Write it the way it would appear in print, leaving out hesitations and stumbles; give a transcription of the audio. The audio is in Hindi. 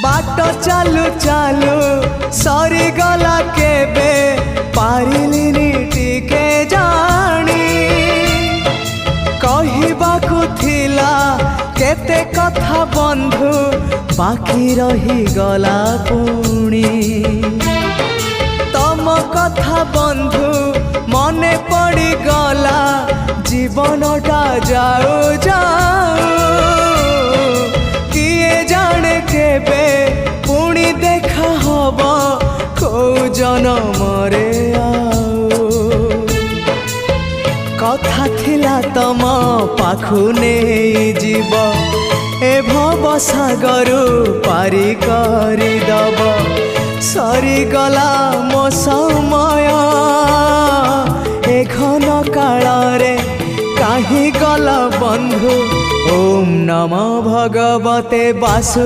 बाट चालू चालू सरीगला केबे पारिलिनी टिके जानी कहिबाकु थिला केते कथा बंधु बाकी रही गला पुणी तम कथा बंधु मने पड़ी गला जीवनटा जाऊ जाऊ किए जाने केबे पुणी देखा हब को जनमरे कथा थिला तम पाखु नहीं जीव ए भव सागरु पारी करी दब सरीगला मो समय ए घन काल रे काहे गल बंधु ओम नमो भगवते वासु।